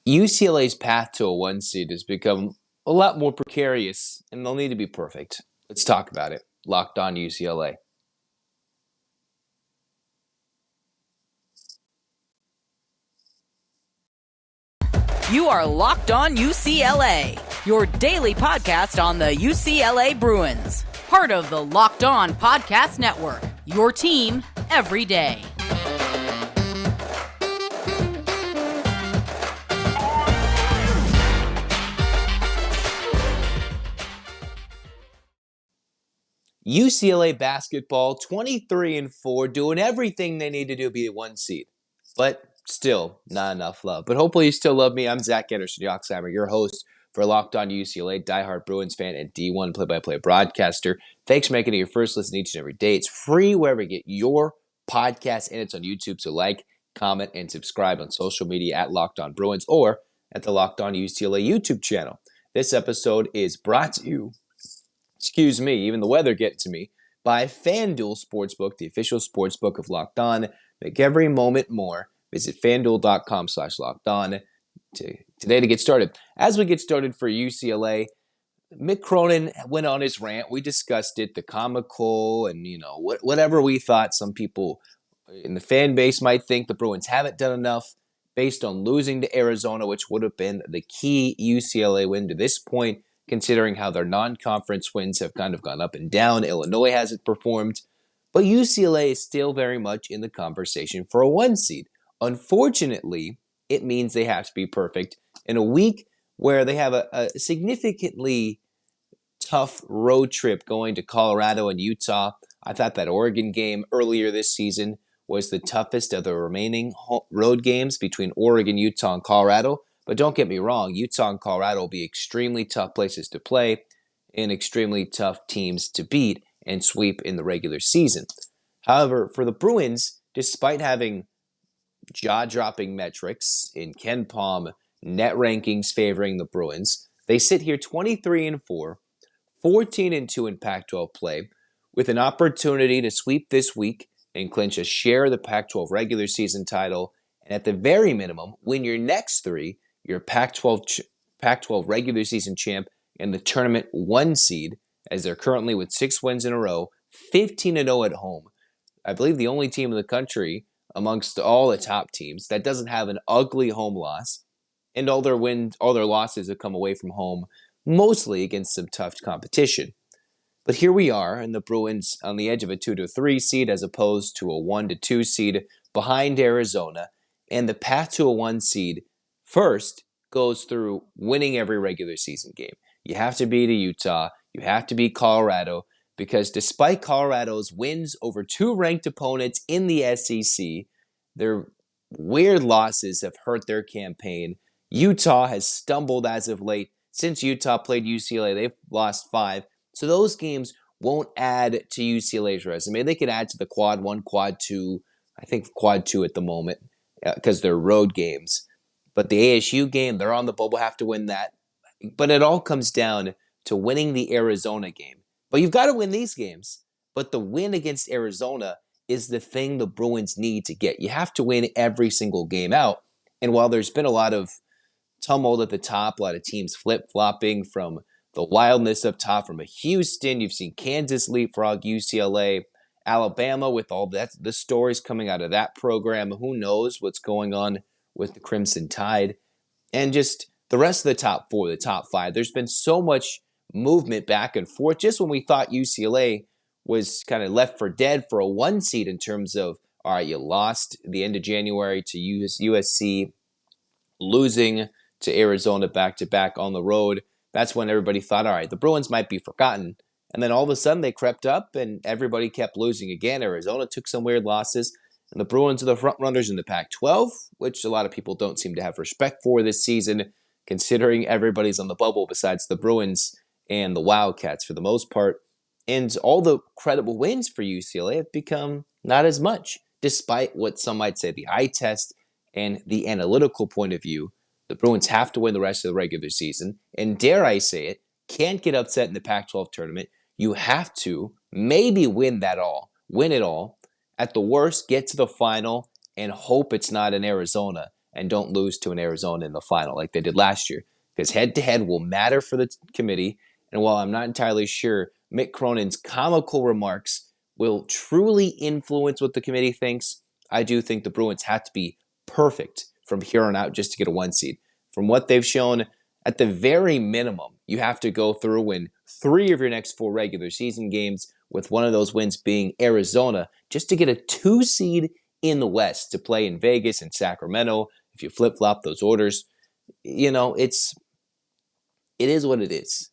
UCLA's path to a 1 seed has become a lot more precarious, and they'll need to be perfect. Let's talk about it. Locked On UCLA. You are Locked On UCLA, your daily podcast on the UCLA Bruins. Part of the Locked On Podcast Network, your team every day. UCLA Basketball 23-4, doing everything they need to do to be a 1 seed. But still, not enough love. But hopefully you still love me. I'm Zach Anderson-Yoxsimer, your host for Locked On UCLA, diehard Bruins fan and D1 play-by-play broadcaster. Thanks for making it your first listen each and every day. It's free wherever you get your podcast, and it's on YouTube. So like, comment, and subscribe on social media at Locked On Bruins or at the Locked On UCLA YouTube channel. This episode is brought to you, even the weather getting to me, by FanDuel Sportsbook, the official sportsbook of Locked On. Make every moment more. Visit FanDuel.com/LockedOn today to get started. As we get started for UCLA, Mick Cronin went on his rant. We discussed it, the comical and, whatever we thought some people in the fan base might think the Bruins haven't done enough based on losing to Arizona, which would have been the key UCLA win to this point, considering how their non-conference wins have kind of gone up and down. Illinois hasn't performed, but UCLA is still very much in the conversation for a 1 seed. Unfortunately, it means they have to be perfect in a week where they have a significantly tough road trip going to Colorado and Utah. I thought that Oregon game earlier this season was the toughest of the remaining road games between Oregon, Utah, and Colorado. But don't get me wrong, Utah and Colorado will be extremely tough places to play and extremely tough teams to beat and sweep in the regular season. However, for the Bruins, despite having jaw-dropping metrics in KenPom net rankings favoring the Bruins, they sit here 23-4, 14-2 in Pac-12 play, with an opportunity to sweep this week and clinch a share of the Pac-12 regular season title, and at the very minimum, win your next three, your Pac-12 regular season champ and the tournament 1 seed, as they're currently with 6 wins in a row, 15-0 at home. I believe the only team in the country amongst all the top teams that doesn't have an ugly home loss, and all their losses have come away from home, mostly against some tough competition. But here we are, and the Bruins on the edge of a 2-3 seed as opposed to a 1-2 seed behind Arizona, and the path to a 1 seed first goes through winning every regular season game. You have to beat Utah, you have to beat Colorado, because despite Colorado's wins over 2 ranked opponents in the SEC, their weird losses have hurt their campaign. Utah has stumbled as of late. Since Utah played UCLA, they've lost 5. So those games won't add to UCLA's resume. They could add to the quad 1, quad 2, I think quad 2 at the moment, because they're road games. But the ASU game, they're on the bubble, have to win that. But it all comes down to winning the Arizona game. But you've got to win these games. But the win against Arizona is the thing the Bruins need to get. You have to win every single game out. And while there's been a lot of tumult at the top, a lot of teams flip-flopping from the wildness up top from a Houston, you've seen Kansas leapfrog UCLA, Alabama with all that, the stories coming out of that program. Who knows what's going on with the Crimson Tide? And just the rest of the top 4, the top 5. There's been so much movement back and forth just when we thought UCLA was kind of left for dead for a 1 seed in terms of, all right, you lost the end of January to USC, losing to Arizona back-to-back on the road. That's when everybody thought, all right, the Bruins might be forgotten. And then all of a sudden they crept up and everybody kept losing again. Arizona took some weird losses. And the Bruins are the front runners in the Pac-12, which a lot of people don't seem to have respect for this season, considering everybody's on the bubble besides the Bruins and the Wildcats for the most part. And all the credible wins for UCLA have become not as much, despite what some might say the eye test and the analytical point of view. The Bruins have to win the rest of the regular season, and dare I say it, can't get upset in the Pac-12 tournament. You have to maybe win it all. At the worst, get to the final and hope it's not in Arizona. and don't lose to an Arizona in the final like they did last year. Because head-to-head will matter for the committee. And while I'm not entirely sure Mick Cronin's comical remarks will truly influence what the committee thinks, I do think the Bruins have to be perfect from here on out just to get a 1 seed. From what they've shown, at the very minimum, you have to go through win 3 of your next 4 regular season games, with one of those wins being Arizona, just to get a 2 seed in the West to play in Vegas and Sacramento. If you flip-flop those orders, it is what it is.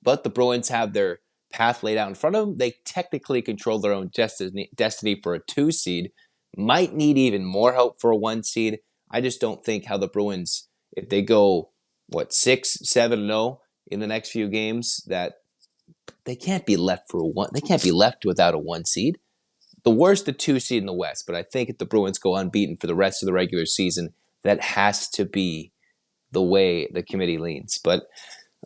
But the Bruins have their path laid out in front of them. They technically control their own destiny for a 2 seed. Might need even more help for a 1 seed. I just don't think how the Bruins, if they go, 6-7-0 in the next few games, that they can't be left for a 1. They can't be left without a 1 seed. The worst, the 2 seed in the West. But I think if the Bruins go unbeaten for the rest of the regular season, that has to be the way the committee leans. But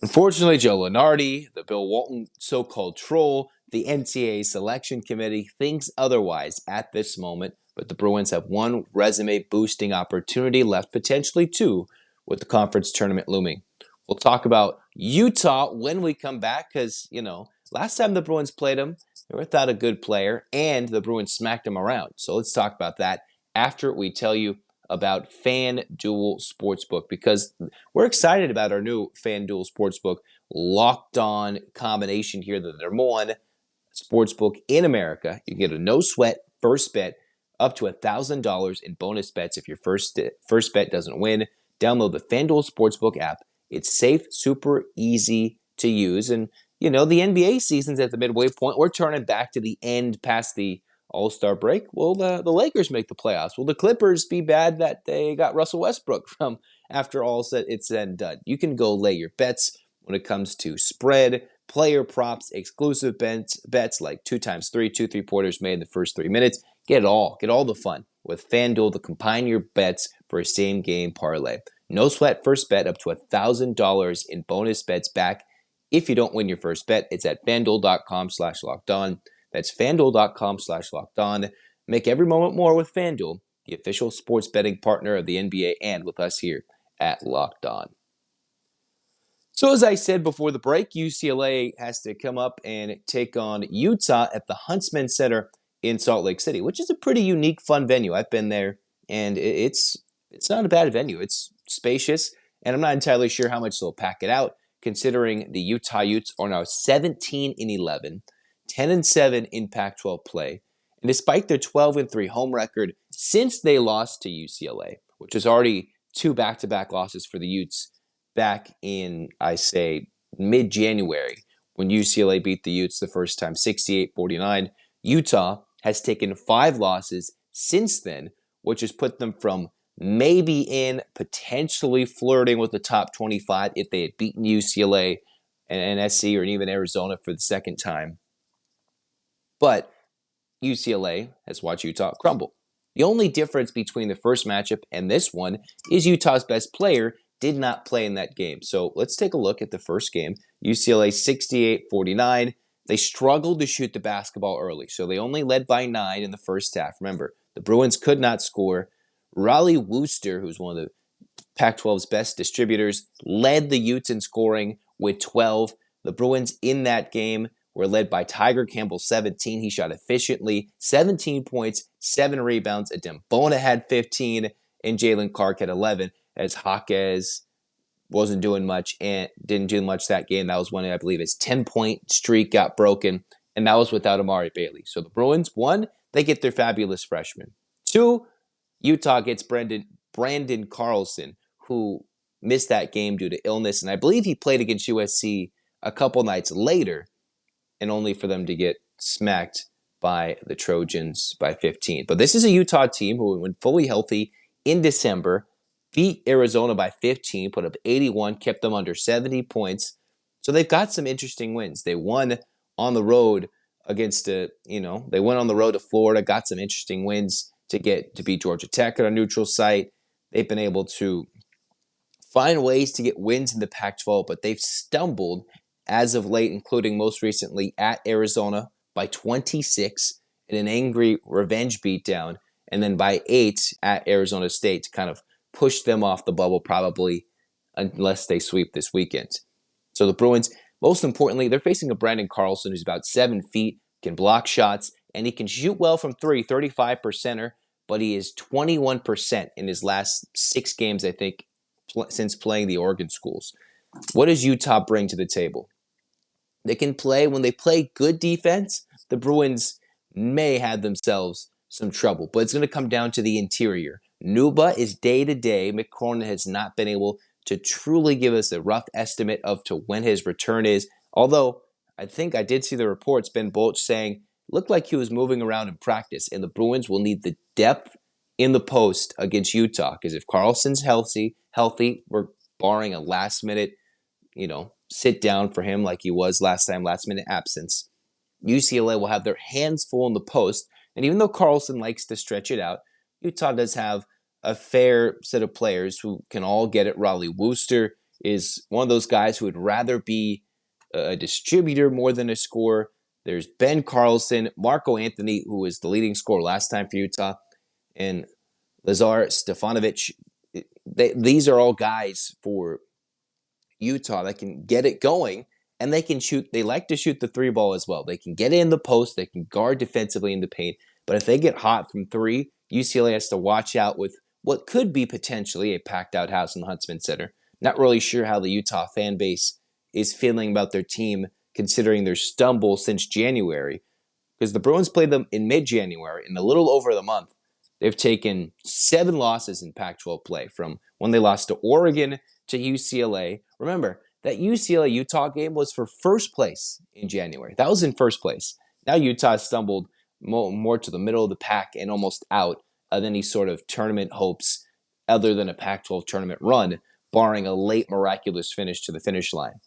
unfortunately, Joe Lunardi, the Bill Walton so-called troll, the NCAA selection committee thinks otherwise at this moment. But the Bruins have one resume-boosting opportunity left, potentially 2, with the conference tournament looming. We'll talk about Utah when we come back because, last time the Bruins played them, they were without a good player, and the Bruins smacked them around. So let's talk about that after we tell you about FanDuel Sportsbook, because we're excited about our new FanDuel Sportsbook Locked On combination here. The number 1 sportsbook in America. You can get a no-sweat first bet up to $1,000 in bonus bets if your first bet doesn't win. Download the FanDuel Sportsbook app. It's safe, super easy to use. And, the NBA season's at the midway point. We're turning back to the end past the All-Star break. Will the Lakers make the playoffs? Will the Clippers be bad that they got Russell Westbrook from after all it's said and done? You can go lay your bets when it comes to spread, player props, exclusive bets like 2x3, 2 3-pointers made in the first 3 minutes. Get it all. Get all the fun with FanDuel to combine your bets for a same-game parlay. No sweat first bet up to $1,000 in bonus bets back if you don't win your first bet. It's at FanDuel.com/lockedon. That's FanDuel.com/lockedon. Make every moment more with FanDuel, the official sports betting partner of the NBA, and with us here at Locked On. So as I said before the break, UCLA has to come up and take on Utah at the Huntsman Center in Salt Lake City, which is a pretty unique, fun venue. I've been there, and it's not a bad venue. It's spacious, and I'm not entirely sure how much they'll pack it out, considering the Utah Utes are now 17-11, 10-7 in Pac-12 play, and despite their 12-3 home record since they lost to UCLA, which is already 2 back-to-back losses for the Utes back in, I say, mid-January, when UCLA beat the Utes the first time, 68-49. Utah has taken 5 losses since then, which has put them from maybe in, potentially flirting with the top 25 if they had beaten UCLA and SC or even Arizona for the second time. But UCLA has watched Utah crumble. The only difference between the first matchup and this one is Utah's best player did not play in that game. So let's take a look at the first game. UCLA 68-49. They struggled to shoot the basketball early, so they only led by 9 in the first half. Remember, the Bruins could not score. Raleigh Wooster, who's one of the Pac-12's best distributors, led the Utes in scoring with 12. The Bruins in that game were led by Tiger Campbell, 17. He shot efficiently, 17 points, 7 rebounds. Adembona had 15, and Jalen Clark had 11, as Jaquez wasn't doing much and didn't do much that game. That was when I believe his 10-point streak got broken, and that was without Amari Bailey. So the Bruins, 1, they get their fabulous freshman. 2, Utah gets Brandon Carlson, who missed that game due to illness, and I believe he played against USC a couple nights later, and only for them to get smacked by the Trojans by 15. But this is a Utah team who, when fully healthy in December, beat Arizona by 15, put up 81, kept them under 70 points. So they've got some interesting wins. They won on the road against they went on the road to Florida, got some interesting wins to beat Georgia Tech at a neutral site. They've been able to find ways to get wins in the Pac-12, but they've stumbled as of late, including most recently at Arizona by 26 in an angry revenge beatdown, and then by 8 at Arizona State to kind of push them off the bubble probably unless they sweep this weekend. So the Bruins, most importantly, they're facing a Brandon Carlson who's about 7 feet, can block shots, and he can shoot well from three, 35%er, but he is 21% in his last 6 games, I think, since playing the Oregon schools. What does Utah bring to the table? They can play, when they play good defense, the Bruins may have themselves some trouble, but it's going to come down to the interior. Nuba is day-to-day. Mick Cronin has not been able to truly give us a rough estimate of to when his return is, although I think I did see the reports, Ben Bolch saying, looked like he was moving around in practice, and the Bruins will need the depth in the post against Utah, because if Carlson's healthy, we're barring a last-minute, sit down for him like he was last time, last-minute absence, UCLA will have their hands full in the post, and even though Carlson likes to stretch it out, Utah does have a fair set of players who can all get it. Raleigh Wooster is one of those guys who would rather be a distributor more than a scorer. There's Ben Carlson, Marco Anthony, who was the leading scorer last time for Utah, and Lazar Stefanovic. These are all guys for Utah that can get it going, and they can shoot. They like to shoot the 3 ball as well. They can get it in the post. They can guard defensively in the paint. But if they get hot from 3, UCLA has to watch out with what could be potentially a packed-out house in the Huntsman Center. Not really sure how the Utah fan base is feeling about their team, considering their stumble since January, because the Bruins played them in mid-January, in a little over the month. They've taken 7 losses in Pac-12 play, from when they lost to Oregon to UCLA. Remember, that UCLA-Utah game was for first place in January. That was in first place. Now Utah stumbled more to the middle of the pack and almost out of any sort of tournament hopes other than a Pac-12 tournament run, barring a late miraculous finish to the finish line.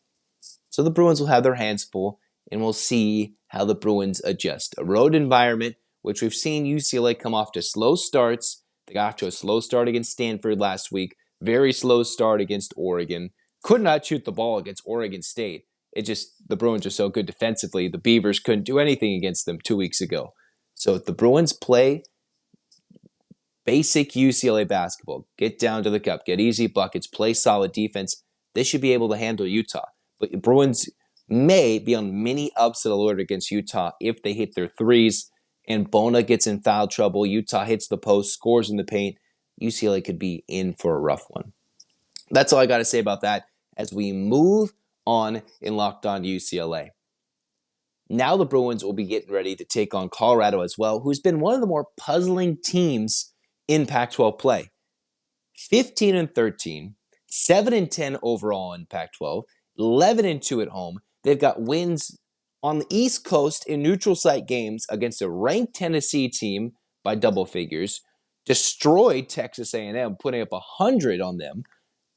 So the Bruins will have their hands full, and we'll see how the Bruins adjust. A road environment, which we've seen UCLA come off to slow starts. They got off to a slow start against Stanford last week. Very slow start against Oregon. Could not shoot the ball against Oregon State. The Bruins are so good defensively, the Beavers couldn't do anything against them 2 weeks ago. So if the Bruins play basic UCLA basketball, get down to the cup, get easy buckets, play solid defense, they should be able to handle Utah. But the Bruins may be on mini upset alert against Utah if they hit their threes and Bona gets in foul trouble, Utah hits the post, scores in the paint, UCLA could be in for a rough one. That's all I got to say about that as we move on in Locked On UCLA. Now the Bruins will be getting ready to take on Colorado as well, who's been one of the more puzzling teams in Pac-12 play. 15-13, 7-10 overall in Pac-12, 11-2 at home. They've got wins on the East Coast in neutral site games against a ranked Tennessee team by double figures, destroyed Texas A&M, putting up 100 on them,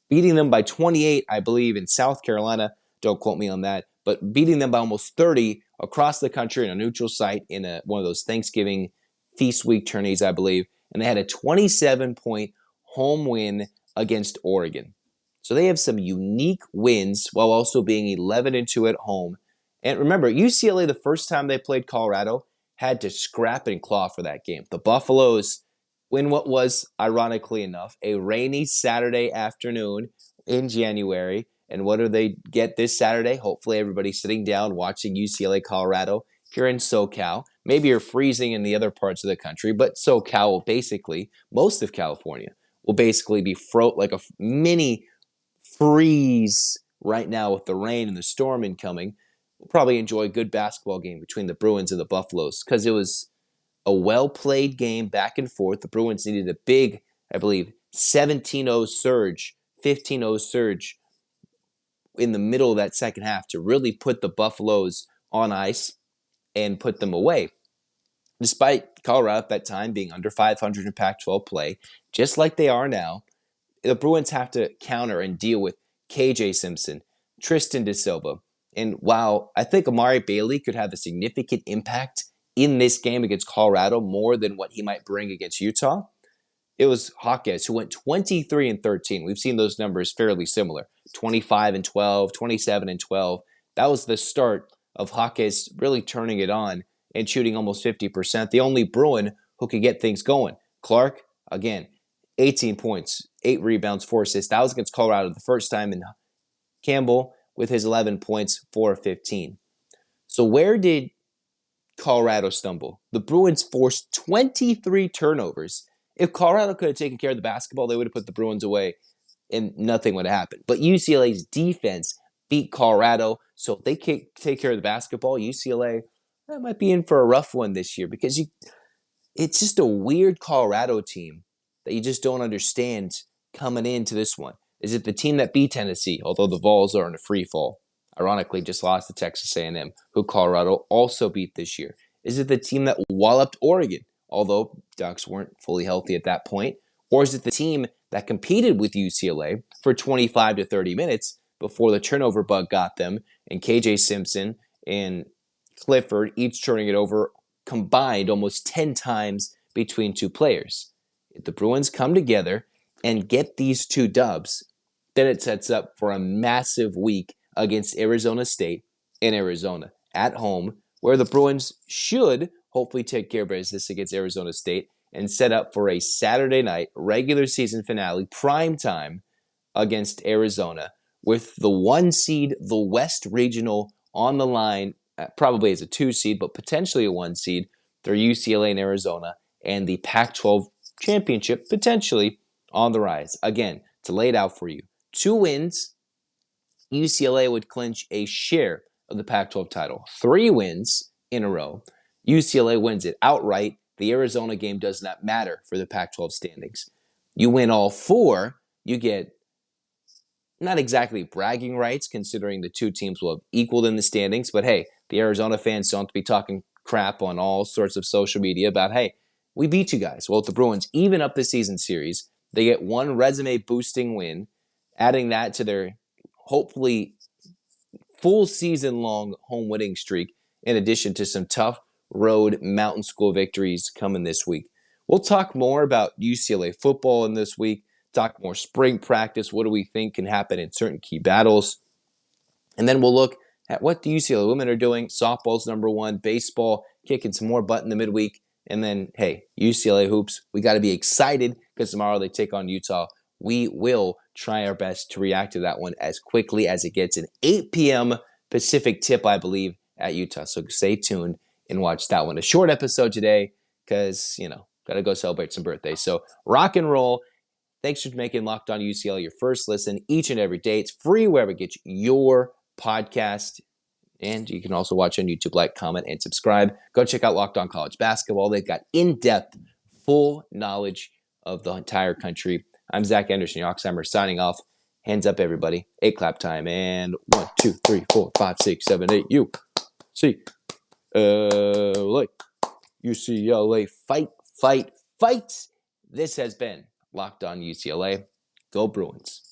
beating them by 28, I believe, in South Carolina. Don't quote me on that. But beating them by almost 30 across the country in a neutral site in one of those Thanksgiving feast week tourneys, I believe. And they had a 27-point home win against Oregon. So they have some unique wins while also being 11-2 at home. And remember, UCLA, the first time they played Colorado, had to scrap and claw for that game. The Buffaloes win what was, ironically enough, a rainy Saturday afternoon in January. And what do they get this Saturday? Hopefully everybody's sitting down watching UCLA Colorado here in SoCal. Maybe you're freezing in the other parts of the country, but SoCal will basically, most of California, will basically be like a mini freeze right now with the rain and the storm incoming. We'll probably enjoy a good basketball game between the Bruins and the Buffaloes because it was a well-played game back and forth. The Bruins needed a big, I believe, 17-0 surge, 15-0 surge in the middle of that second half to really put the Buffaloes on ice and put them away. Despite Colorado at that time being under 500 in Pac-12 play, just like they are now, the Bruins have to counter and deal with KJ Simpson, Tristan De Silva. And while I think Amari Bailey could have a significant impact in this game against Colorado more than what he might bring against Utah, it was Hawkes who went 23-13. We've seen those numbers fairly similar. 25-12, 27-12. That was the start of Hawkes really turning it on and shooting almost 50%. The only Bruin who could get things going. Clark, again, 18 points, 8 rebounds, 4 assists. That was against Colorado the first time, and Campbell with his 11 points, 4 of 15. So where did Colorado stumble? The Bruins forced 23 turnovers. If Colorado could have taken care of the basketball, they would have put the Bruins away and nothing would have happened. But UCLA's defense beat Colorado, so if they can't take care of the basketball, UCLA might be in for a rough one this year because it's just a weird Colorado team that you just don't understand coming into this one. Is it the team that beat Tennessee, although the Vols are in a free fall? Ironically, just lost to Texas A&M, who Colorado also beat this year. Is it the team that walloped Oregon, although Ducks weren't fully healthy at that point? Or is it the team that competed with UCLA for 25 to 30 minutes before the turnover bug got them, and KJ Simpson and Clifford each turning it over combined almost 10 times between two players? If the Bruins come together and get these 2 dubs, then it sets up for a massive week against Arizona State in Arizona at home, where the Bruins should hopefully take care of business against Arizona State and set up for a Saturday night regular season finale, prime time, against Arizona, with the 1 seed, the West Regional, on the line, probably as a 2 seed, but potentially a 1 seed for UCLA and Arizona, and the Pac-12 championship potentially on the rise. Again, to lay it out for you, 2 wins, UCLA would clinch a share of the Pac-12 title. 3 wins in a row, UCLA wins it outright. The Arizona game does not matter for the Pac-12 standings. You win all 4, you get not exactly bragging rights, considering the 2 teams will have equaled in the standings, but hey, the Arizona fans don't have to be talking crap on all sorts of social media about, hey, we beat you guys. Well, if the Bruins even up the season series, they get 1 resume-boosting win, adding that to their hopefully full season-long home winning streak, in addition to some tough road mountain school victories coming this week. We'll talk more about UCLA football in this week, talk more spring practice, what do we think can happen in certain key battles, and then we'll look at what the UCLA women are doing. Softball's number 1, baseball kicking some more butt in the midweek, and then, hey, UCLA hoops, we got to be excited because tomorrow they take on Utah. We will try our best to react to that one as quickly as it gets. An 8 p.m. Pacific tip, I believe, at Utah. So stay tuned and watch that one. A short episode today because, got to go celebrate some birthdays. So rock and roll. Thanks for making Locked On UCLA your first listen each and every day. It's free wherever you get your podcast. And you can also watch on YouTube, like, comment, and subscribe. Go check out Locked On College Basketball. They've got in-depth, full knowledge of the entire country. I'm Zach Anderson-Yoxsimer signing off. Hands up, everybody. 8 clap time. And 1, 2, 3, 4, 5, 6, 7, 8. UCLA. UCLA. Fight, fight, fight. This has been Locked On UCLA. Go Bruins.